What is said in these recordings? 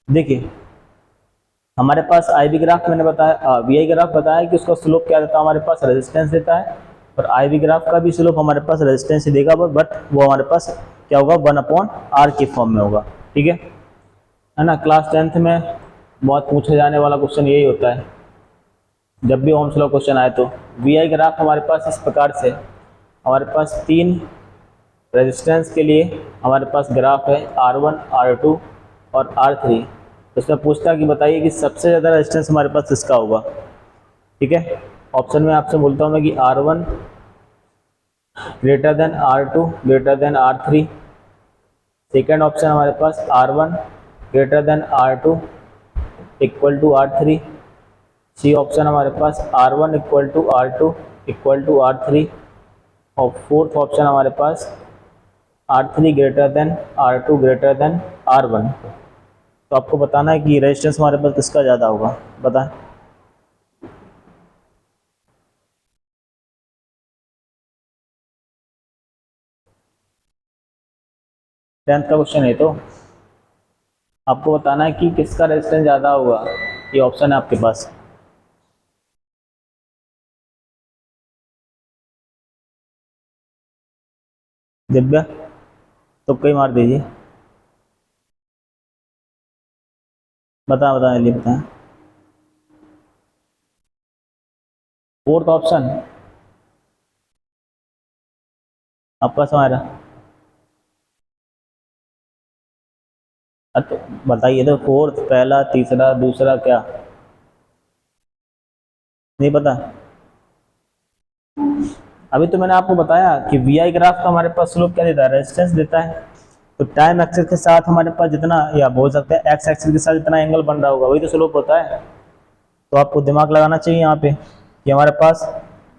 देखिए हमारे पास आई V graph मैंने बताया, वी आई ग्राफ बताया कि उसका स्लोप क्या देता है, हमारे पास रेजिस्टेंस देता है। और आई वी ग्राफ का भी स्लोप हमारे पास रेजिस्टेंस ही देगा, बट वो हमारे पास क्या होगा, 1/r के फॉर्म में होगा। ठीक है ना। क्लास 10th में बहुत पूछे जाने वाला क्वेश्चन यही होता है, जब भी ओम्स लॉ क्वेश्चन आए तो। वी आई ग्राफ हमारे पास इस प्रकार से, हमारे पास 3 रेजिस्टेंस के लिए हमारे पास ग्राफ है R1, R2 और R3। तो उसमें पूछता है कि बताइए कि सबसे ज़्यादा रेजिस्टेंस हमारे पास किसका होगा। ठीक है, ऑप्शन में आपसे बोलता हूँ मैं कि R1 greater than R2 greater than R3। Second option हमारे पास R1 greater than R2 equal to R3। C option हमारे पास R1 equal to R2 equal to R3। और फोर्थ ऑप्शन हमारे पास R3 greater than R2 greater than R1। तो आपको बताना है कि रेजिस्टेंस हमारे पास किसका ज़्यादा होगा, बताएं। टेंथ का क्वेश्चन है, तो आपको बताना है कि किसका रेजिस्टेंस ज़्यादा होगा। ये ऑप्शन है आपके पास। दिव्या तो कई मार दीजिए, बताएं बताएं जल्दी बताएं। फोर्थ ऑप्शन आपका समझ रहा। तो बताइए, तो फोर्थ, पहला, तीसरा, दूसरा, क्या नहीं पता। अभी तो मैंने आपको बताया कि वी आई ग्राफ का हमारे पास स्लोप क्या देता है, रेजिस्टेंस देता है। तो टाइम एक्सिस के साथ हमारे पास जितना, या बोल सकते हैं एक्स एक्सिस के साथ जितना एंगल बन रहा होगा वही तो स्लोप होता है। तो आपको दिमाग लगाना चाहिए यहाँ पे कि हमारे पास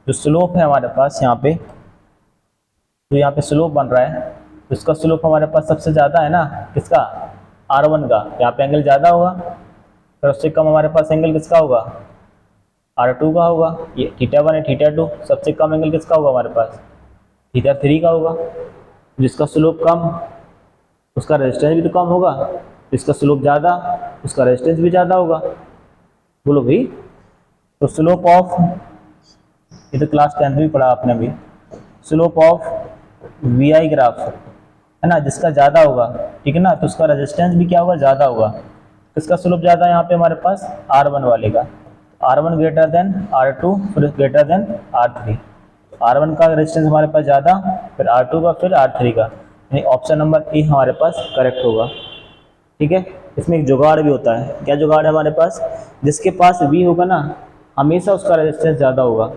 जो स्लोप है हमारे पास यहाँ पे, तो यहाँ पे स्लोप बन रहा है, तो इसका स्लोप हमारे पास सबसे ज़्यादा है ना, किसका, R1 का। यहाँ पे एंगल ज़्यादा होगा, फिर उससे कम हमारे पास एंगल किसका होगा, R2 का होगा। ये θ1 है, θ2, सबसे कम एंगल किसका होगा हमारे पास, θ3 का होगा। जिसका स्लोप कम उसका रेजिस्टेंस भी तो कम होगा, जिसका स्लोप ज़्यादा उसका रेजिस्टेंस भी ज़्यादा होगा। बोलो भाई। तो स्लोप ऑफ, ये तो क्लास 10th भी पढ़ा आपने भी, slope of V I graph है ना, जिसका ज़्यादा होगा, ठीक है ना, तो उसका रेजिस्टेंस भी क्या होगा, ज़्यादा होगा। किसका स्लोप ज़्यादा है यहाँ पे हमारे पास, R1 वाले का। R1 ग्रेटर देन R2 फिर ग्रेटर देन R3। R1 का रेजिस्टेंस हमारे पास ज़्यादा, फिर R2 का, फिर R3 का, यानी ऑप्शन नंबर ए हमारे पास करेक्ट होगा। ठीक है। इसमें एक जुगाड़ भी होता है। क्या जुगाड़ है हमारे पास, जिसके पास V होगा ना हमेशा उसका रेजिस्टेंस ज़्यादा होगा,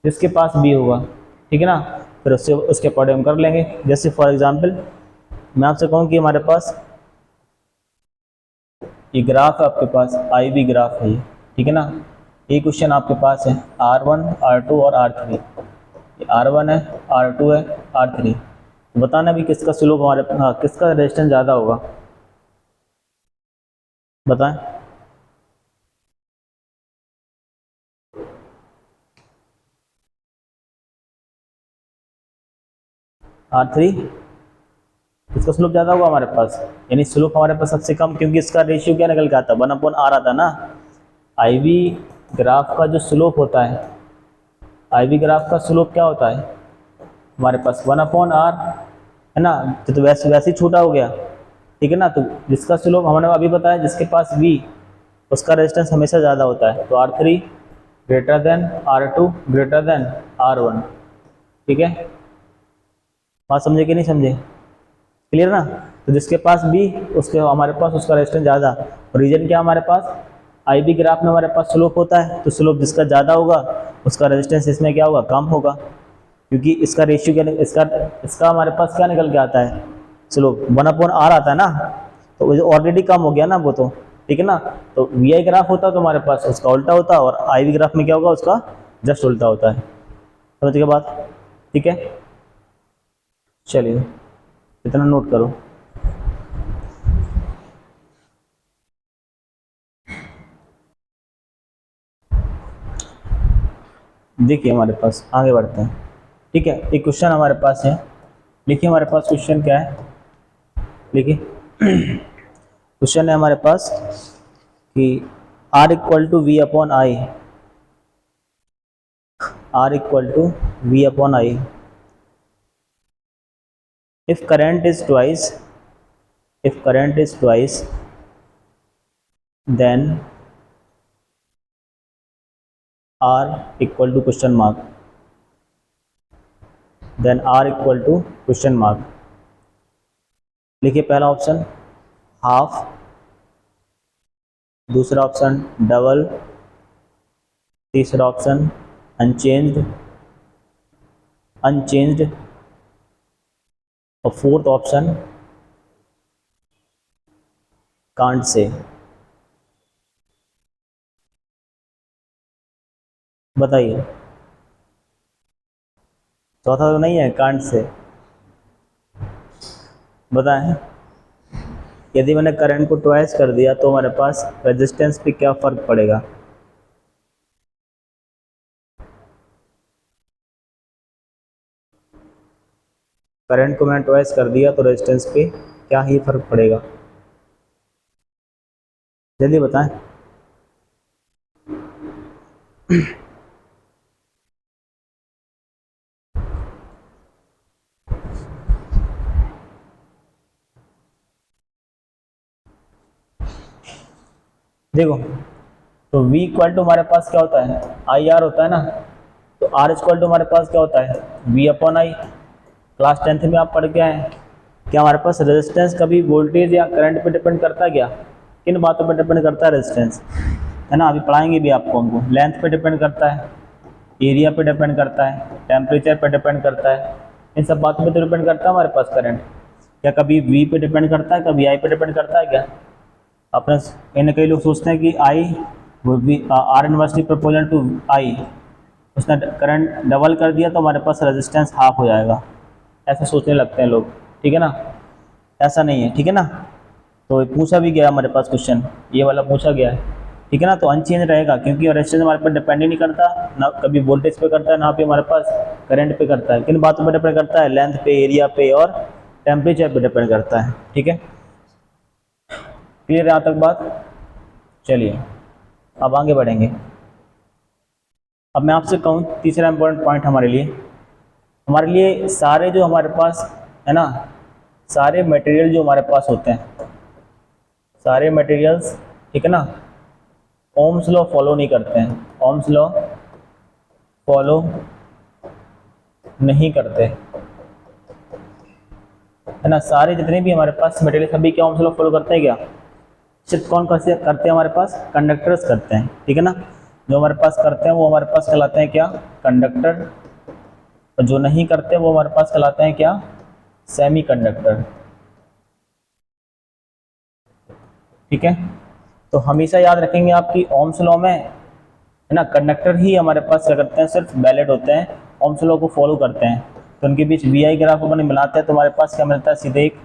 जिसके पास भी होगा। ठीक है ना, फिर उससे उसके अकॉर्डिंग हम कर लेंगे। जैसे फॉर एग्जांपल मैं आपसे कहूँ कि हमारे पास ये ग्राफ है, आपके पास आई वी ग्राफ है ये, ठीक है ना। ये क्वेश्चन आपके पास है R1 R2 और R3। ये R1 है, R2 है, R3। बताना भी किसका स्लोप हमारे, हाँ किसका रेजिस्टेंस ज़्यादा होगा, बताएं। R3, इसका स्लोप ज़्यादा होगा हमारे पास, यानी स्लोप हमारे पास सबसे कम, क्योंकि इसका रेशियो क्या निकल के आता है, 1/r आता ना। आई वी ग्राफ का जो स्लोप होता है, आई वी ग्राफ का स्लोप क्या होता है हमारे पास, 1/r है ना। तो वैसे वैसे ही छोटा हो गया, ठीक है ना। तो जिसका स्लोप हमने अभी बताया, जिसके पास v उसका रेजिस्टेंस हमेशा ज़्यादा होता है। तो R3 greater than R2 greater than R1। ठीक है, बात समझे कि नहीं समझे, क्लियर ना। तो जिसके पास भी उसके हमारे पास उसका रेजिस्टेंस ज़्यादा। और रीजन क्या हमारे पास, आई वी ग्राफ में हमारे पास स्लोप होता है, तो स्लोप जिसका ज़्यादा होगा उसका रेजिस्टेंस इसमें क्या होगा, कम होगा, क्योंकि इसका रेशियो क्या, इसका हमारे पास क्या निकल के आता है, स्लोप 1/r आता है ना। तो वो ऑलरेडी कम हो गया ना वो तो, ठीक है ना। तो वी आई ग्राफ होता तो हमारे पास उसका उल्टा होता, और आई वी ग्राफ में क्या होगा, उसका जस्ट उल्टा होता है। समझ गए बात, ठीक है। चलिए इतना नोट करो। देखिए हमारे पास आगे बढ़ते हैं, ठीक है। एक क्वेश्चन हमारे पास है, लिखिए हमारे पास क्वेश्चन क्या है, लिखिए। क्वेश्चन है हमारे पास कि R equal to V upon I, R equal to V upon I, if current is twice, if current is twice, then R equal to question mark, then R equal to question mark। लिखिए पहला option half, दूसरा option double, तीसरा option unchanged, unchanged, और fourth option can't say. बताइए, चौथा तो नहीं है कांट से? बताएं, यदि मैंने करंट को ट्वाइस कर दिया तो हमारे पास रेजिस्टेंस पे क्या फर्क पड़ेगा? करंट को मैंने ट्वाइस कर दिया तो रेजिस्टेंस पे क्या ही फर्क पड़ेगा? जल्दी बताएं। देखो, तो V इक्वल टू हमारे पास क्या होता है? आई आर होता है ना। तो R इक्वल टू हमारे पास क्या होता है? V upon I. Class 10th में आप पढ़ के आए हैं। क्या हमारे पास रेजिस्टेंस कभी वोल्टेज या करंट पे डिपेंड करता है क्या? किन बातों पे डिपेंड करता है रेजिस्टेंस? है ना, अभी पढ़ाएंगे भी आपको हमको। लेंथ पे डिपेंड करता है, एरिया पे डिपेंड करता है, टेम्परेचर पे डिपेंड करता है, इन सब बातों पे तो डिपेंड करता है हमारे पास करंट। क्या कभी V पे डिपेंड करता है, कभी I पे डिपेंड करता है क्या? अपने कई लोग सोचते हैं कि I R inversely proportional to I, उसने करंट डबल कर दिया तो हमारे पास रेजिस्टेंस हाफ हो जाएगा, ऐसे सोचने लगते हैं लोग। ठीक है ना, ऐसा नहीं है। ठीक है ना, तो पूछा भी गया हमारे पास क्वेश्चन, ये वाला पूछा गया है। ठीक है ना, तो अनचेंज रहेगा क्योंकि रेजिस्टेंस हमारे पास डिपेंड ही नहीं करता, ना कभी वोल्टेज पे करता है, ना भी हमारे पास करंट पे करता है। किन बातों पर डिपेंड करता है? लेंथ पे, एरिया पे और टेम्परेचर पे डिपेंड करता है। ठीक है, क्लियर है यहाँ तक बात? चलिए अब आगे बढ़ेंगे। अब मैं आपसे कहूँ तीसरा इंपॉर्टेंट पॉइंट हमारे लिए सारे जो हमारे पास है ना, सारे मटेरियल जो हमारे पास होते हैं, सारे मटेरियल्स, ठीक है ना, ओम्स लॉ फॉलो नहीं करते हैं, ओम्स लॉ फॉलो नहीं करते, है ना। सारे जितने भी हमारे पास मटेरियल सभी क्या ओम्स लॉ फॉलो करते हैं क्या? सिर्फ कौन कैसे करते हैं? हमारे पास कंडक्टर्स करते हैं। ठीक है ना, जो हमारे पास करते हैं वो हमारे पास कहलाते हैं क्या? कंडक्टर। और जो नहीं करते वो हमारे पास कहलाते हैं क्या? Semi conductor. ठीक है, तो हमेशा याद रखेंगे आपकी ओम्स लॉ में, है ना, कंडक्टर ही हमारे पास क्या करते हैं? सिर्फ वैलिड होते हैं, ओम्स लॉ को फॉलो करते हैं। तो उनके बीच वी आई ग्राफ अपन बनाते हैं तो हमारे पास क्या मिलता है? सीधे एक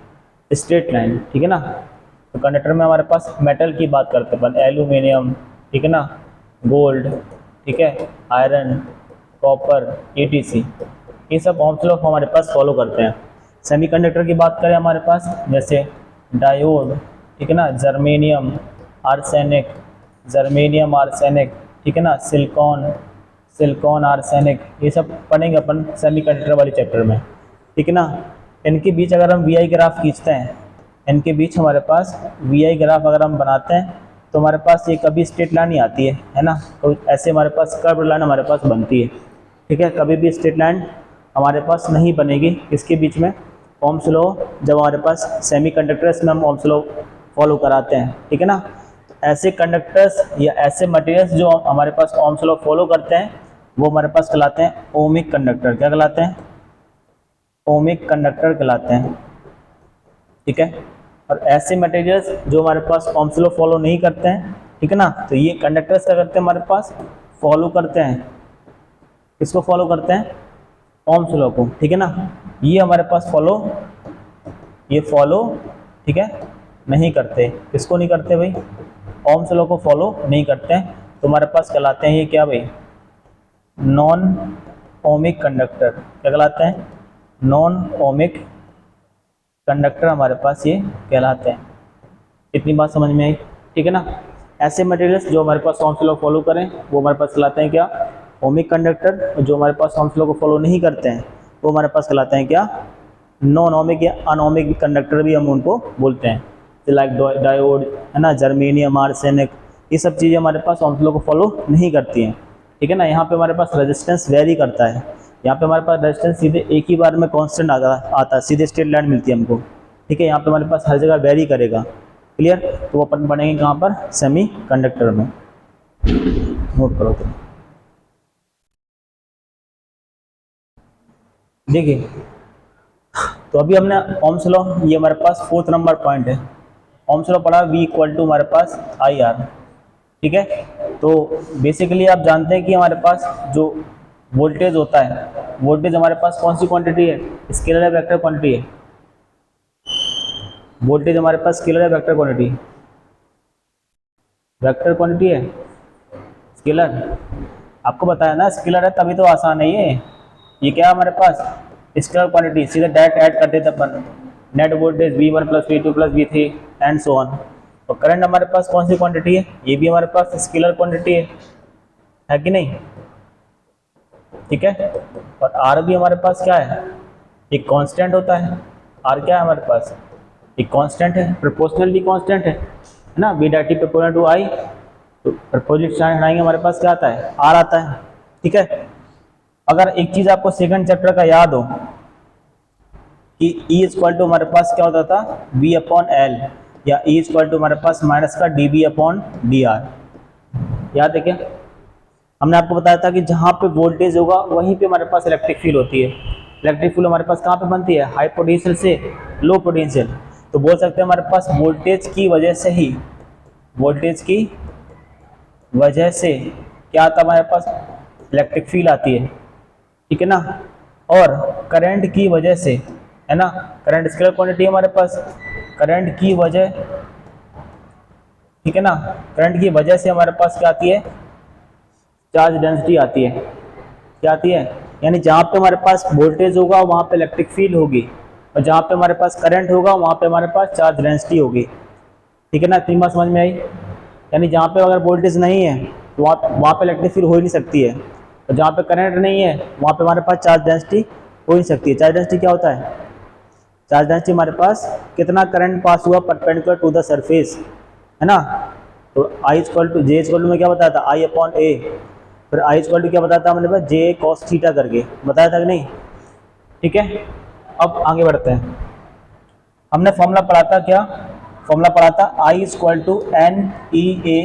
स्ट्रेट लाइन। ठीक है ना, तो कंडक्टर में हमारे पास मेटल की बात करते हैं, एल्यूमिनियम, ठीक है ना, गोल्ड, ठीक है, आयरन, कॉपर, ETC, ये सब ओम्स लॉ हमारे पास फॉलो करते हैं। सेमीकंडक्टर की बात करें हमारे पास जैसे डायोड, ठीक है ना, जर्मेनियम, आर्सेनिक, जर्मेनियम आर्सेनिक, ठीक है ना, सिलिकॉन आर्सेनिक, ये सब पढ़ेंगे अपन सेमीकंडक्टर वाले चैप्टर में। ठीक है ना, इनके बीच अगर हम VI ग्राफ खींचते हैं, इनके बीच हमारे पास VI ग्राफ अगर हम बनाते हैं तो हमारे पास ये कभी स्ट्रेट लाइन ही आती है ना, तो ऐसे हमारे पास कर्व लाइन हमारे पास बनती है। ठीक है, कभी भी स्ट्रेट लाइन हमारे पास नहीं बनेगी। इसके बीच में ओम्स लॉ, जब हमारे पास सेमीकंडक्टर्स में हम ओम्स लॉ फॉलो कराते हैं, ठीक है ना, ऐसे कंडक्टर्स या ऐसे मटेरियल्स जो हमारे पास ओम्स लॉ फॉलो करते हैं वो हमारे पास कहलाते हैं ओमिक कंडक्टर। क्या कहलाते हैं? ओमिक कंडक्टर कहलाते हैं। ठीक है, और ऐसे मटेरियल्स जो हमारे पास ओम्स लॉ फॉलो नहीं करते हैं, ठीक है ना, तो ये कंडक्टर्स क्या करते हैं? हमारे पास फॉलो करते हैं, किसको फॉलो करते हैं? ओम्स लॉ को। ठीक है ना, ये हमारे पास ये फॉलो, ठीक है, नहीं करते। किसको नहीं करते भाई? ओम्स लॉ को फॉलो नहीं करते हैं, तो हमारे पास कहलाते हैं ये क्या भाई? Non ohmic conductor. क्या कहलाते हैं? नॉन ओमिक कंडक्टर हमारे पास ये कहलाते हैं। इतनी बात समझ में आई, ठीक है ना। ऐसे मटेरियल्स जो हमारे पास ओम्स लॉ फॉलो करें वो हमारे पास कहलाते हैं क्या, ओमिक कंडक्टर, और जो हमारे पास ओम्स लॉ को फॉलो नहीं करते हैं वो हमारे पास कहलाते हैं क्या, नॉन ओमिक या अनोमिक कंडक्टर भी हम उनको बोलते हैं, लाइक डायोड है ना, जर्मेनियम, आर्सेनिक, ये सब चीज़ें हमारे पास ओम्स लॉ को फॉलो नहीं करती हैं, ठीक है ना। यहाँ पे हमारे पास रेजिस्टेंस वेरी करता है, यहाँ पे हमारे पास रेजिस्टेंस सीधे एक ही बार में कांस्टेंट आता है, सीधे स्ट्रेट लाइन मिलती है हमको, ठीक है। यहाँ पे हमारे पास हर जगह वेरी करेगा, क्लियर। तो वो अपन पढ़ेंगे कहाँ पर, सेमी कंडक्टर में, नोट करो तो। देखिए तो अभी हमने ओम्स लॉ, ये हमारे पास 4th नंबर पॉइंट है, ओम्स लॉ पढ़ा, V इक्वल टू हमारे पास IR, ठीक है। तो बेसिकली आप जानते हैं कि हमारे पास जो वोल्टेज होता है, वोल्टेज हमारे पास कौन सी क्वांटिटी है, स्केलर है वेक्टर क्वांटिटी है, वोल्टेज हमारे पास स्केलर है वेक्टर क्वांटिटी, वेक्टर क्वांटिटी है, स्केलर, आपको बताया ना स्केलर है तभी तो आसान है ये क्या है हमारे पास स्केलर क्वांटिटी, सीधे डायरेक्ट ऐड कर देते अपन, net voltage V1 plus V2 plus V3 and so on. और करंट हमारे पास कौन सी क्वांटिटी है, ये भी हमारे पास स्केलर क्वांटिटी है कि नहीं, ठीक है। और R भी हमारे पास क्या है, एक कांस्टेंट होता है, R क्या है हमारे पास, एक कांस्टेंट है, प्रोपोर्शनल भी कांस्टेंट है ना, V directly proportional to I, तो प्रपोजिट साइन हटाएंगे हमारे पास क्या आता है, R आता है, ठीक है। अगर एक चीज आपको सेकंड चैप्टर का याद हो कि E इक्वल टू हमारे पास क्या होता था, V अपॉन L, या E इक्वल टू हमारे पास माइनस का dB अपॉन dr, याद है क्या। हमने आपको बताया था कि जहाँ पे वोल्टेज होगा वहीं पे हमारे पास इलेक्ट्रिक फील्ड होती है, इलेक्ट्रिक फील्ड हमारे पास कहाँ पे बनती है, हाई पोटेंशियल से लो पोटेंशियल। तो बोल सकते हैं हमारे पास वोल्टेज की वजह से ही, वोल्टेज की वजह से क्या आता है हमारे पास, इलेक्ट्रिक फील्ड आती है, ठीक है ना। और करंट की वजह से, है ना, करंट स्केलर क्वांटिटी है हमारे पास, करंट की वजह, ठीक है ना, करंट की वजह से हमारे पास क्या आती है, चार्ज डेंसिटी आती है, क्या आती है, यानी जहाँ पे हमारे पास वोल्टेज होगा वहाँ पे इलेक्ट्रिक फील्ड होगी, और जहाँ पे हमारे पास करंट होगा वहाँ पे हमारे पास चार्ज डेंसिटी होगी, ठीक है ना। इतनी बात समझ में आई, यानी जहाँ पे अगर वोल्टेज नहीं है तो वहाँ पे इलेक्ट्रिक फील्ड हो ही नहीं सकती है, और जहाँ पे करंट नहीं है वहाँ पे हमारे पास चार्ज डेंसिटी हो ही सकती है। चार्ज डेंसिटी क्या होता है, चार्ज डेंसिटी हमारे पास कितना करंट पास हुआ परपेंडिकुलर टू द सरफेस, है ना। तो I equal to J equal to में क्या बताया था, I अपॉन A, फिर I इक्वल टू क्या बताया था हमने पास, J cos थीटा करके बताया था कि नहीं, ठीक है। अब आगे बढ़ते हैं, हमने फॉर्मूला पढ़ा था, क्या फॉर्मूला पढ़ा था, I equal to NEA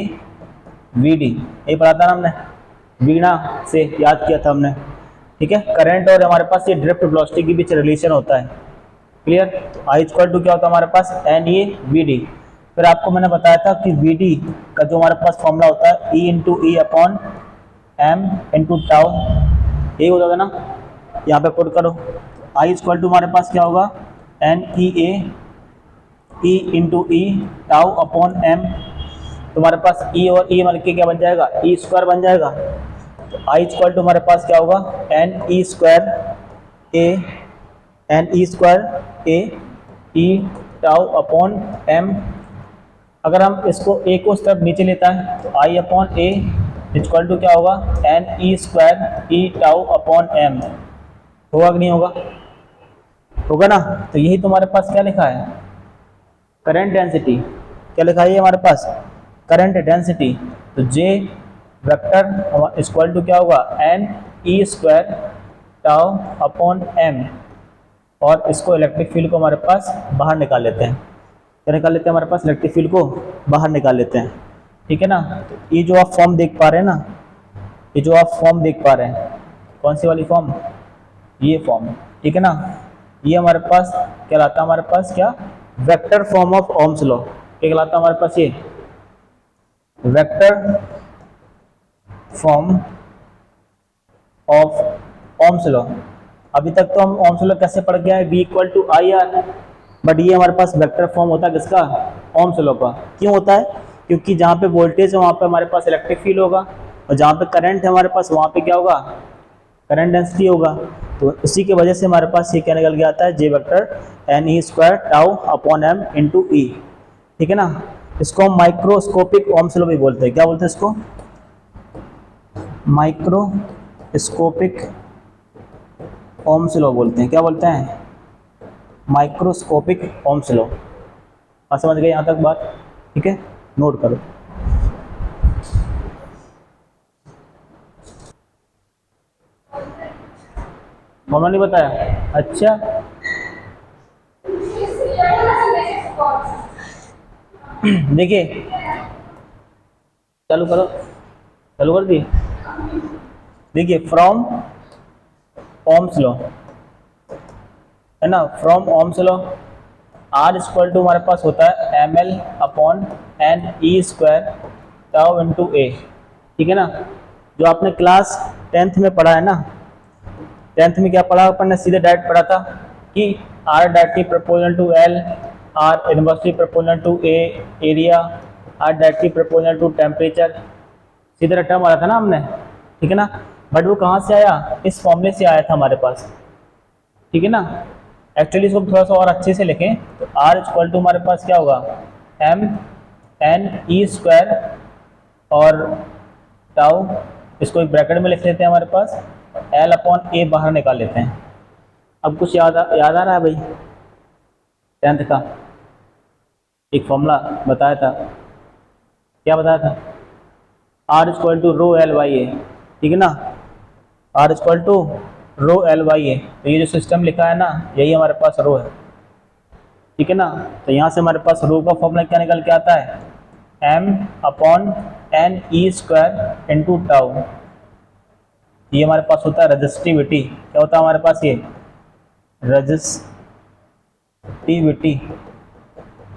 VD, ये पढ़ा था ना हमने, वीणा से याद किया था हमने, ठीक है। करंट और हमारे पास ये ड्रिफ्ट वेलोसिटी के बीच रिलेशन होता है, क्लियर। तो I इक्वल टू क्या होता है हमारे पास, NEA VD। फिर आपको मैंने बताया था कि VD का जो हमारे पास फॉर्मूला होता है E into E upon M into tau, यही होता था ना, यहाँ पे पुट करो। I इक्वल टू हमारे पास क्या होगा, NEA E इंटू ई टाउ अपॉन एम, तो हमारे पास E और E मिलके क्या बन जाएगा, E स्क्वायर बन जाएगा। तो I इक्वल टू हमारे पास क्या होगा, NE square A E tau upon M. अगर हम इसको A को स्टेप नीचे लेता है तो I upon A equal to क्या होगा, NE square E tau upon M, होगा कि नहीं होगा, होगा ना। तो यही तुम्हारे पास क्या लिखा है, करंट डेंसिटी, क्या लिखा है हमारे पास, करंट डेंसिटी। तो J वेक्टर इक्वल टू क्या होगा, NE square tau upon M, और इसको इलेक्ट्रिक फील्ड को हमारे पास बाहर निकाल लेते हैं, क्या निकाल लेते हैं, हमारे पास इलेक्ट्रिक फील्ड को बाहर निकाल लेते हैं, ठीक है ना। तो ये जो आप फॉर्म देख पा रहे हैं ना, ये जो आप फॉर्म देख पा रहे हैं, कौन सी वाली फॉर्म, ये फॉर्म, ठीक है ना, ये हमारे पास क्या लाता है, हमारे पास क्या, vector form of Ohm's law, क्या कहलाता है हमारे पास, ये vector form of Ohm's law. अभी तक तो हम ओम्स लॉ कैसे पढ़ गया है, V equal to IR, but ये हमारे पास वेक्टर फॉर्म होता है किसका, ओम्स लॉ का। क्यों होता है, क्योंकि जहाँ पे वोल्टेज है वहाँ पे हमारे पास इलेक्ट्रिक फील्ड होगा, और जहाँ पे करंट है हमारे पास वहाँ पे क्या होगा, करंट डेंसिटी होगा। तो उसी की वजह से हमारे पास ये क्या निकल के आता है, J vector NE square tau upon M into E, ठीक है ना। इसको हम माइक्रोस्कोपिक ओम्स लॉ भी बोलते हैं। क्या बोलते हैं इसको? माइक्रोस्कोपिक ओम्स लॉ बोलते हैं। क्या बोलते हैं? Microscopic Ohm's law. आप समझ गए यहाँ तक बात? ठीक है, नोट करो। फॉर्मूला नहीं बताया? अच्छा, देखिए चालू करो, चालू कर दी। देखिए फ्रॉम ओम्स लॉ है ना, from Ohm's law R equal to हमारे पास होता है ml upon N E square tau into A. ठीक है ना, जो आपने क्लास 10th में पढ़ा है ना, 10th में क्या पढ़ा अपन ने? सीधे डायरेक्ट पढ़ा था कि R directly proportional to L, R inversely proportional to A area, R directly proportional to temperature. सीधे रट्टा मारा था ना हमने, ठीक है ना। बट वो कहाँ से आया? इस फॉर्मूले से आया था हमारे पास, ठीक है ना। एक्चुअली इसको थोड़ा सा और अच्छे से लिखें तो R इक्वल टू हमारे पास क्या होगा? एम एन ई स्क्वायर और टाउ, इसको एक ब्रैकेट में लिख लेते हैं हमारे पास, L अपॉन ए बाहर निकाल लेते हैं। अब कुछ याद आ रहा है भाई? 10th का एक फॉर्मूला बताया था, क्या बताया था? R equal to rho L by A, ठीक है ना। R equal to rho L by A, तो ये जो सिस्टम लिखा है ना, यही हमारे पास रो है, ठीक है ना। तो यहाँ से हमारे पास रो का फॉर्मूला क्या निकल के आता है? m upon N E square into tau. ये हमारे पास होता है रेजिस्टिविटी। क्या होता है हमारे पास? ये रेजिस्टिविटी।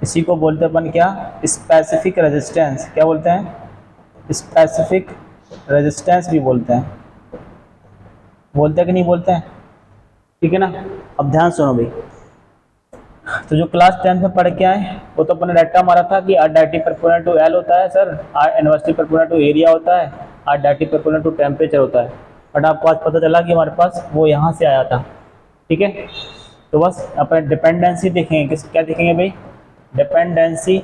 इसी को बोलते हैं अपन क्या? Specific resistance. क्या बोलते हैं? स्पेसिफिक रेजिस्टेंस भी बोलते हैं। बोलते हैं कि नहीं बोलते हैं? ठीक है ना। अब ध्यान सुनो भाई, तो जो क्लास 10th में पढ़ के आए वो तो अपने डाटा मारा था कि R directly proportional to L होता है sir, R inversely proportional to area होता है, R directly proportional to temperature होता है। बट आपको आज पता चला कि हमारे पास वो यहाँ से आया था, ठीक है। तो बस अपने डिपेंडेंसी देखेंगे, किस क्या देखेंगे भाई? Dependency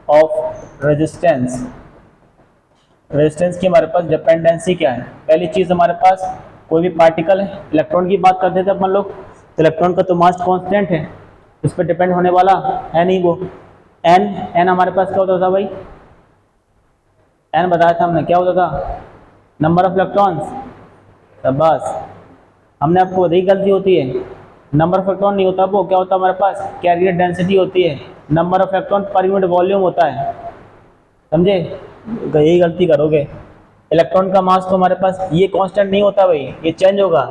of resistance. रेजिस्टेंस की हमारे पास डिपेंडेंसी क्या है? पहली चीज़ हमारे पास कोई भी पार्टिकल है, इलेक्ट्रॉन की बात करते थे अपन लोग, तो इलेक्ट्रॉन का तो मास कांस्टेंट है, उस पर डिपेंड होने वाला है नहीं वो। एन हमारे पास क्या होता था भाई? एन बताया था हमने, क्या होता था? Number of electrons. शाबाश, हमने आपको वही गलती होती है, नंबर ऑफ इलेक्ट्रॉन नहीं होता, वो क्या होता है हमारे पास? कैरियर डेंसिटी होती है। Number of electron per unit volume होता है, समझे? यही गलती करोगे। इलेक्ट्रॉन का मास तो हमारे पास ये कांस्टेंट नहीं होता भाई, ये चेंज होगा,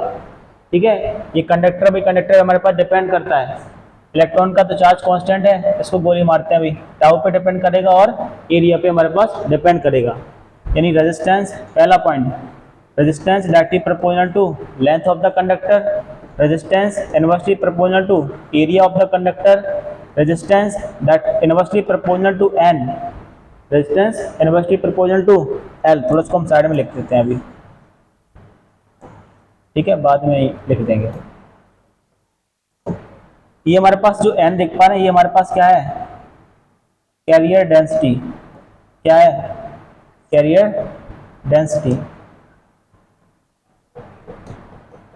ठीक है। ये कंडक्टर भाई, कंडक्टर हमारे पास डिपेंड करता है। इलेक्ट्रॉन का तो चार्ज कांस्टेंट है, इसको गोली मारते हैं भाई, टाउ पे डिपेंड करेगा और एरिया पे हमारे पास डिपेंड करेगा। यानी रेजिस्टेंस, पहला point, resistance directly proportional to length of the conductor, resistance inversely proportional to area of the conductor, resistance that inversely proportional to N, resistance inversely proportional to L. थोड़ा इसको हम side में लिख देते हैं अभी, ठीक है, बाद में लिख देंगे। ये हमारे पास जो एन देख पा रहे हैं, ये हमारे पास क्या है? Carrier density. क्या है? Carrier density.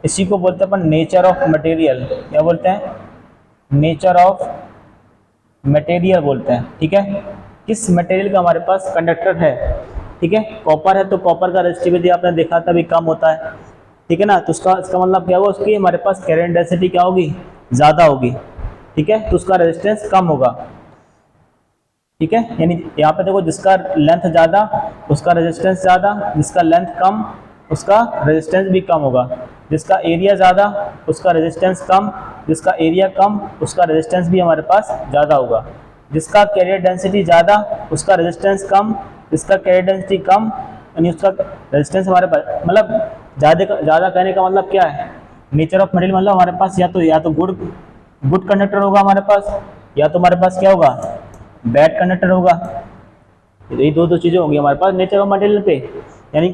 इसी को बोलते हैं अपन नेचर ऑफ मटेरियल। क्या बोलते हैं? नेचर ऑफ मटेरियल बोलते हैं, ठीक है। किस मटेरियल का हमारे पास कंडक्टर है, ठीक है। कॉपर है तो कॉपर का रेजिस्टिविटी आपने देखा था भी कम होता है, ठीक है ना। तो इसका मतलब क्या होगा? उसकी हमारे पास कैरियर डेंसिटी क्या होगी? ज़्यादा होगी, ठीक है, तो उसका रेजिस्टेंस कम होगा, ठीक है। यानी यहाँ पे देखो, जिसका लेंथ ज़्यादा उसका रेजिस्टेंस ज़्यादा, जिसका लेंथ कम उसका रेजिस्टेंस भी कम होगा, जिसका एरिया ज़्यादा उसका रेजिस्टेंस कम, जिसका एरिया कम उसका रेजिस्टेंस भी हमारे पास ज़्यादा होगा, जिसका कैरियर डेंसिटी ज़्यादा उसका रेजिस्टेंस कम, जिसका कैरियर डेंसिटी कम यानी उसका रेजिस्टेंस हमारे पास, मतलब ज़्यादा कहने का मतलब क्या है? नेचर ऑफ मटेरियल मतलब हमारे पास या तो गुड कंडक्टर होगा हमारे पास, या तो हमारे पास क्या होगा? बैड कंडक्टर होगा। यही दो चीज़ें होंगी हमारे पास नेचर ऑफ मटेरियल पे। यानी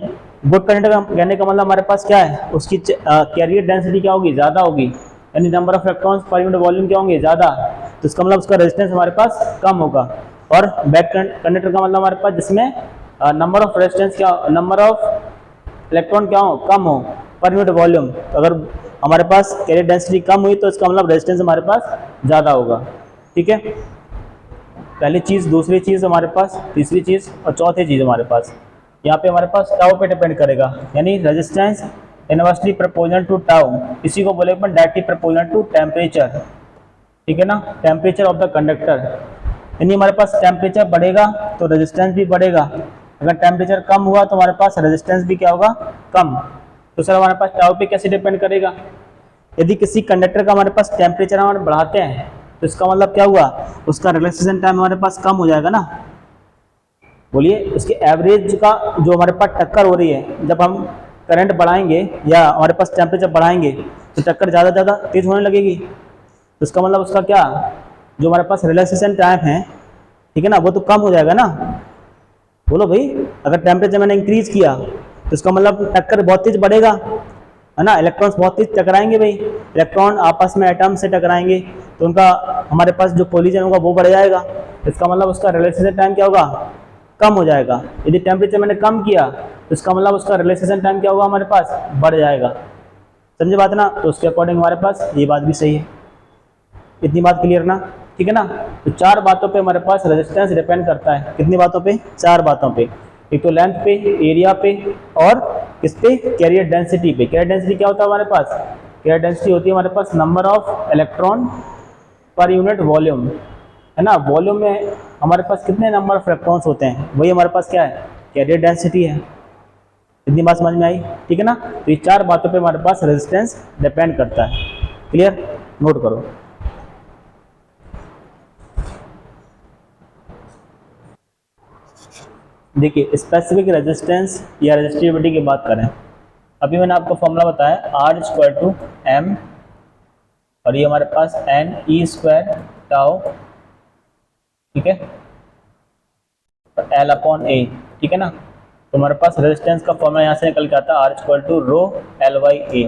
गुड कंडक्टर कहने का मतलब हमारे पास क्या है? उसकी कैरियर डेंसिटी क्या होगी? ज़्यादा होगी, यानी नंबर ऑफ इलेक्ट्रॉन्स पर यूनिट वॉल्यूम क्या होंगे? ज़्यादा, तो इसका मतलब उसका रेजिस्टेंस हमारे पास कम होगा। और बैक कंडक्टर का मतलब हमारे पास जिसमें नंबर ऑफ रेजिस्टेंस क्या, नंबर ऑफ इलेक्ट्रॉन क्या हो, कम हो पर यूनिट वॉल्यूम। तो अगर हमारे पास कैरियर डेंसिटी कम हुई तो इसका मतलब रेजिस्टेंस हमारे पास ज़्यादा होगा। ठीक है, पहली चीज़, दूसरी चीज़ हमारे पास, तीसरी चीज़ और चौथी चीज़ हमारे पास यहाँ पे हमारे पास टाउ पे डिपेंड करेगा, यानी resistance inversely proportional to tau, इसी को बोले अपन डायरेक्टली प्रोपोर्शनल टू टेम्परेचर। ठीक है ना, टेम्परेचर ऑफ द कंडक्टर, यानी हमारे पास टेम्परेचर बढ़ेगा तो रेजिस्टेंस भी बढ़ेगा, अगर टेम्परेचर कम हुआ तो हमारे पास रेजिस्टेंस भी क्या होगा, कम। तो सर हमारे पास टाउ पे कैसे डिपेंड करेगा, यदि किसी कंडक्टर का हमारे पास टेम्परेचर हमारे बढ़ाते हैं तो इसका मतलब क्या हुआ, उसका रिलैक्सेशन टाइम हमारे पास कम हो जाएगा ना। बोलिए, उसके एवरेज का जो हमारे पास टक्कर हो रही है, जब हम करंट बढ़ाएंगे या हमारे पास टेम्परेचर बढ़ाएंगे तो टक्कर ज़्यादा तेज होने लगेगी, तो इसका मतलब उसका क्या, जो हमारे पास रिलैक्सेशन टाइम है, ठीक है ना, वो तो कम हो जाएगा ना। बोलो भाई, अगर टेम्परेचर मैंने इंक्रीज किया तो इसका मतलब टक्कर बहुत तेज बढ़ेगा, है ना, इलेक्ट्रॉन्स बहुत तेज टकराएंगे भाई, इलेक्ट्रॉन आपस में एटम से टकराएंगे तो उनका हमारे पास जो कोलिजन होगा वो बढ़ जाएगा, इसका मतलब उसका रिलैक्सेशन टाइम क्या होगा, कम हो जाएगा। यदि टेम्परेचर मैंने कम किया तो इसका मतलब उसका रिलैक्सेशन टाइम क्या होगा, हमारे पास बढ़ जाएगा। समझे बात ना, तो उसके अकॉर्डिंग हमारे पास ये बात भी सही है। इतनी बात क्लियर ना, ठीक है ना। तो चार बातों पे हमारे पास रेजिस्टेंस डिपेंड करता है, कितनी बातों पे, चार बातों पे, एक तो लेंथ पे, एरिया पे, और किस पे, कैरियर डेंसिटी पे। कैरियर डेंसिटी क्या होता है हमारे पास, कैरियर डेंसिटी होती है हमारे पास number of electron per unit volume, है ना। वॉल्यूम में हमारे पास कितने नंबर ऑफ इलेक्ट्रॉन्स होते हैं, वही हमारे पास क्या है, कैरियर डेंसिटी है। इतनी बात समझ में आई, ठीक है ना। तो ये चार बातों पे हमारे पास रेजिस्टेंस डिपेंड करता है। क्लियर, नोट करो। देखिए, स्पेसिफिक रेजिस्टेंस या रेजिस्टिविटी की बात करें, अभी मैंने आपको फॉर्मूला बताया R इक्वल टू M, और ये हमारे पास NE स्क्वायर टाउ, ठीक है, और L अपॉन A, ठीक है ना। तो हमारे पास रेजिस्टेंस का फॉर्मूला यहाँ से निकल के आता है R equal to rho L by A,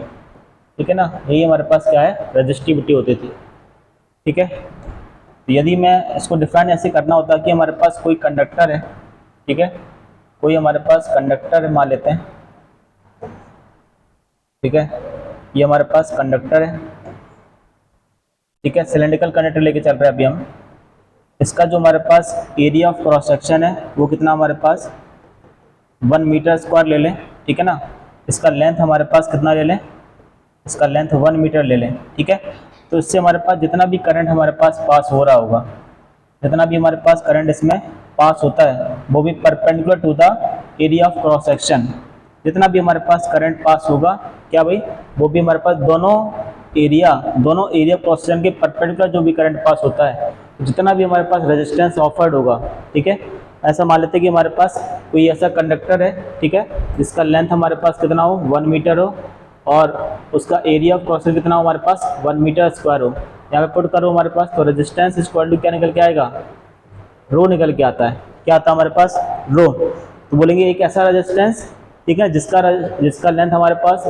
ठीक है ना। यही हमारे पास क्या है, रेजिस्टिविटी होती थी, ठीक है। तो यदि मैं इसको डिफाइन ऐसे करना होता कि हमारे पास कोई कंडक्टर है, ठीक है, कोई हमारे पास कंडक्टर मान लेते हैं, ठीक है, ये हमारे पास कंडक्टर है, ठीक है, सिलेंड्रिकल कंडक्टर लेके चल रहे हैं अभी हम। इसका जो हमारे पास एरिया ऑफ क्रॉस सेक्शन है वो कितना हमारे पास 1 मीटर स्क्वायर ले लें, ठीक है ना। इसका लेंथ हमारे पास कितना ले लें, इसका लेंथ 1 मीटर ले लें, ठीक है। तो इससे हमारे पास जितना भी करंट हमारे पास पास हो रहा होगा, जितना भी हमारे पास करंट इसमें पास होता है वो भी perpendicular to the area of cross section. जितना भी हमारे पास करंट पास होगा क्या भाई, वो भी हमारे पास दोनों एरिया क्रॉस सेक्शन के परपेंडिकुलर जो भी करंट पास होता है, जितना भी हमारे पास रेजिस्टेंस ऑफर्ड होगा, ठीक है। ऐसा मान लेते हैं कि हमारे पास कोई ऐसा कंडक्टर है, ठीक है, जिसका लेंथ हमारे पास कितना हो, 1 मीटर हो, और उसका एरिया ऑफ क्रॉस सेक्शन कितना हो हमारे पास 1 मीटर स्क्वायर हो। यहाँ पे पुट करो हमारे पास, तो रेजिस्टेंस इक्वल टू क्या निकल के आएगा, रो निकल के आता है। क्या आता है हमारे पास, रो। तो बोलेंगे एक ऐसा रेजिस्टेंस, ठीक है, जिसका लेंथ हमारे पास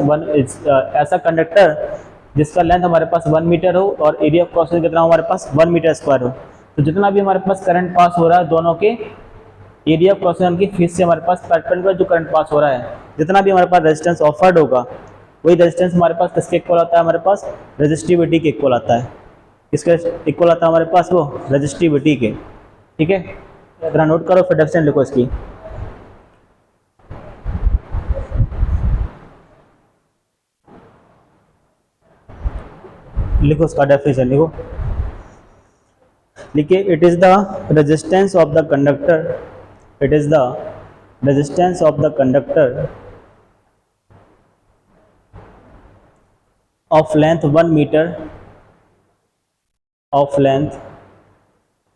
ऐसा कंडक्टर जिसका लेंथ हमारे पास 1 मीटर हो और एरिया ऑफ क्रॉस सेक्शन कितना हो हमारे पास 1 मीटर स्क्वायर हो। तो जितना भी हमारे पास करंट पास हो रहा है दोनों के एरिया ऑफ क्रॉस सेक्शन की फेस से हमारे पास परपेंडिकुलर जो करंट पास हो रहा है, जितना भी हमारे पास रेजिस्टेंस ऑफर्ड होगा वही रेजिस्टेंस हमारे पास किसके इक्वल आता है, हमारे पास रेजिस्टिविटी के इक्वल आता है। किसके इक्वल आता है हमारे पास, वो रेजिस्टिविटी के, ठीक है। जरा नोट करो, फिर डेफिनेशन लिखो इसकी। लिखो उसका डेफिनेशन लिखो, लिखिए, it is the resistance of the conductor, it is the resistance of the conductor of length 1 meter, of length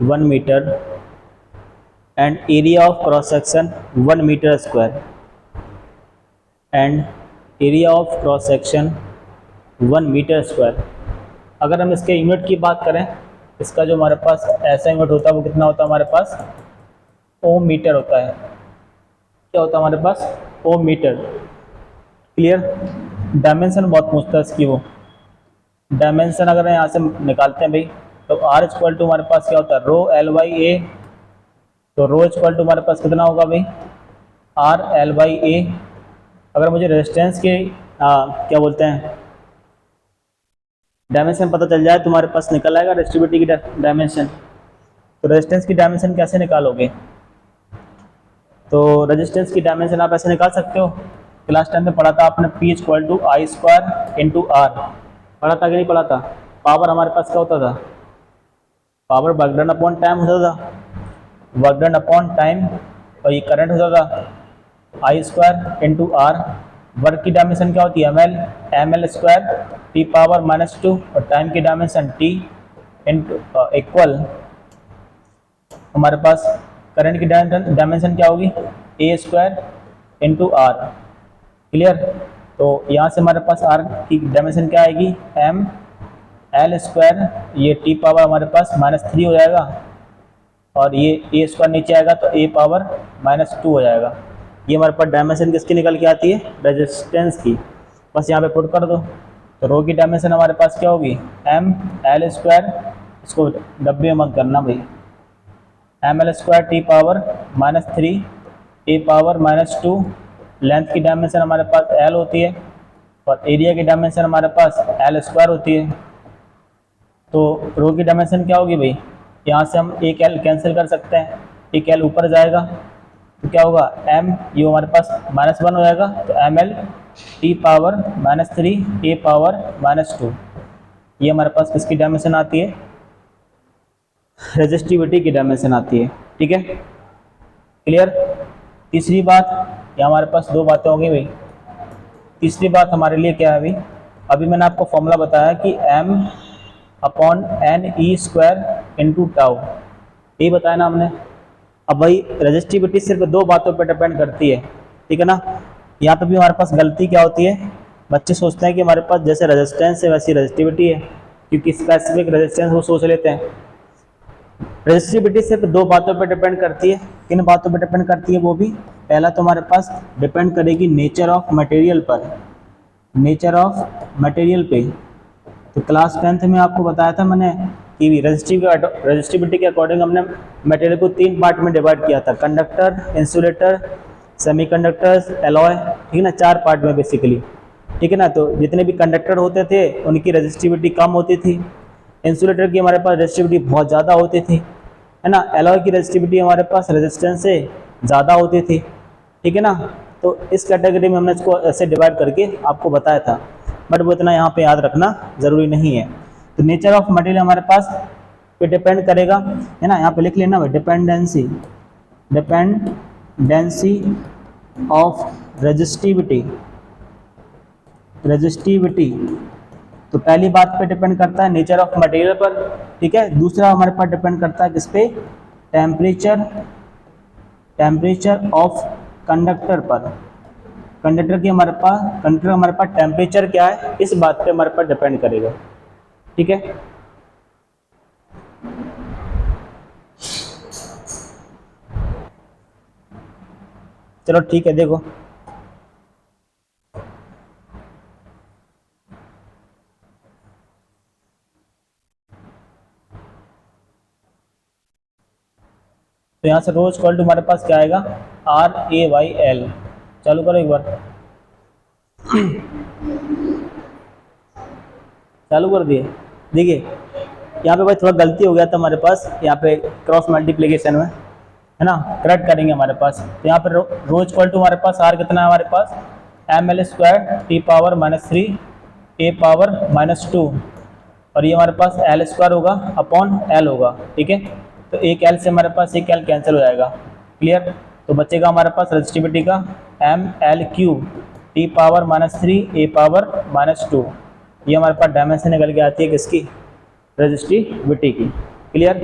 1 meter and area of cross section 1 meter square, and area of cross section 1 meter square। अगर हम इसके unit की बात करें, इसका जो हमारे पास ऐसा यूनिट होता है वो कितना होता है हमारे पास, ओम मीटर होता है। क्या होता है हमारे पास, ओम मीटर। क्लियर। डायमेंशन बहुत पूछता है इसकी, वो डायमेंशन अगर यहाँ से निकालते हैं भाई, तो R इक्वल टू हमारे पास क्या होता है, रो L बाई A, तो रो इक्वल टू हमारे पास कितना होगा भाई, आर एल बाई ए। अगर मुझे रेजिस्टेंस के क्या बोलते हैं डायमेंशन पता चल जाए, तुम्हारे पास निकल आएगा रेजिस्टिविटी की डायमेंशन। तो रेजिस्टेंस की डायमेंशन कैसे निकालोगे? तो रेजिस्टेंस की डायमेंशन आप ऐसे निकाल सकते हो, क्लास 10 में पढ़ा था आपने, P equal to I square into R, पढ़ा था कि नहीं पढ़ा था? पावर हमारे पास क्या होता था? Power work done upon time होता था, वर्क डन अपॉन टाइम, और ये करंट होता था I square into R. Work की डायमेंशन क्या होती है? M L square T power -2, और टाइम की डायमेंशन टी इंटू इक्वल हमारे पास करंट की डायमेंशन क्या होगी? ए स्क्वायर इंटू आर। क्लियर? तो यहाँ से हमारे पास आर की डायमेंशन क्या आएगी? एम एल स्क्वायर, ये टी पावर हमारे पास -3 हो जाएगा, और ये ए स्क्वायर नीचे आएगा तो ए पावर -2 हो जाएगा। ये हमारे पास डायमेंशन किसकी निकल के आती है? रेजिस्टेंस की। बस यहाँ पे पुट कर दो, तो रो की डायमेंशन हमारे पास क्या होगी? एम एल स्क्वायर, इसको डब्बे में मत करना भाई, M L square T power -3 A power -2। Length की डायमेंशन हमारे पास एल होती है, और एरिया की डायमेंशन हमारे पास एल स्क्वायर होती है। तो रो की डायमेंशन क्या होगी भाई? यहाँ से हम एक एल कैंसिल कर सकते हैं, एक एल ऊपर जाएगा तो क्या होगा? एम, ये हमारे पास -1 हो जाएगा, तो M L T power -3 A power -2। ये हमारे पास किसकी डायमेंशन आती है? रेजिस्टिविटी की डायमेंशन आती है। ठीक है, क्लियर? तीसरी बात, या हमारे पास दो बातें होंगी भाई। तीसरी बात हमारे लिए क्या है भाई? अभी मैंने आपको फॉर्मूला बताया कि m upon N E square into tau, यही बताया ना हमने। अब भाई रेजिस्टिविटी सिर्फ दो बातों पर डिपेंड करती है, ठीक है ना। यहाँ पे भी हमारे पास गलती क्या होती है? बच्चे सोचते हैं कि हमारे पास जैसे रेजिस्टेंस है वैसी रेजिस्टिविटी है, क्योंकि स्पेसिफिक रेजिस्टेंस वो सोच लेते हैं। रेजिस्टिविटी सिर्फ दो बातों पर डिपेंड करती है। किन बातों पर डिपेंड करती है वो भी? पहला तो हमारे पास डिपेंड करेगी नेचर ऑफ मटेरियल पर, नेचर ऑफ मटेरियल पे। तो क्लास 10th में आपको बताया था मैंने कि रेजिस्टिविटी के अकॉर्डिंग हमने मटेरियल को 3 पार्ट में डिवाइड किया था, कंडक्टर, इंसुलेटर, सेमीकंडक्टर्स, एलॉय, ठीक है ना, 4 पार्ट में बेसिकली, ठीक है ना। तो जितने भी कंडक्टर होते थे उनकी रेजिस्टिविटी कम होती थी, इंसुलेटर की हमारे पास रेजिस्टिविटी बहुत ज़्यादा होती थी, है ना, एलॉय की रेजिस्टिविटी हमारे पास रेजिस्टेंस से ज़्यादा होती थी, ठीक है ना। तो इस कैटेगरी में हमने इसको ऐसे डिवाइड करके आपको बताया था, बट वो इतना यहाँ पे याद रखना ज़रूरी नहीं है। तो नेचर ऑफ मटेरियल हमारे पास पे डिपेंड करेगा, है ना, यहाँ पे लिख लेना भाई, डिपेंडेंसी ऑफ रेजिस्टिविटी। तो पहली बात पे डिपेंड करता है नेचर ऑफ मटेरियल पर, ठीक है। दूसरा हमारे पास डिपेंड करता है किस पे? टेम्परेचर ऑफ कंडक्टर पर। कंडक्टर हमारे पास टेम्परेचर क्या है, इस बात पे हमारे पास डिपेंड करेगा, ठीक है। चलो ठीक है, देखो तो यहाँ से रोज इक्वल टू हमारे पास क्या आएगा? RA/L। चालू करो एक बार, चालू कर दिए। देखिए यहाँ पे भाई थोड़ा गलती हो गया था हमारे पास, यहाँ पे क्रॉस मल्टीप्लिकेशन में, है ना, करेक्ट करेंगे हमारे पास। तो यहाँ पे रोज इक्वल टू हमारे पास R कितना है हमारे पास? ml square T power -3 A power -2, और ये हमारे पास L स्क्वायर होगा अपॉन L होगा, ठीक है। तो एक L से हमारे पास एक L कैंसिल हो जाएगा, क्लियर। तो बचेगा हमारे पास रेजिस्टिविटी का ml³ T power -3 A power -2। ये हमारे पास डायमेंशन निकल के आती है किसकी? रेजिस्टिविटी की, क्लियर।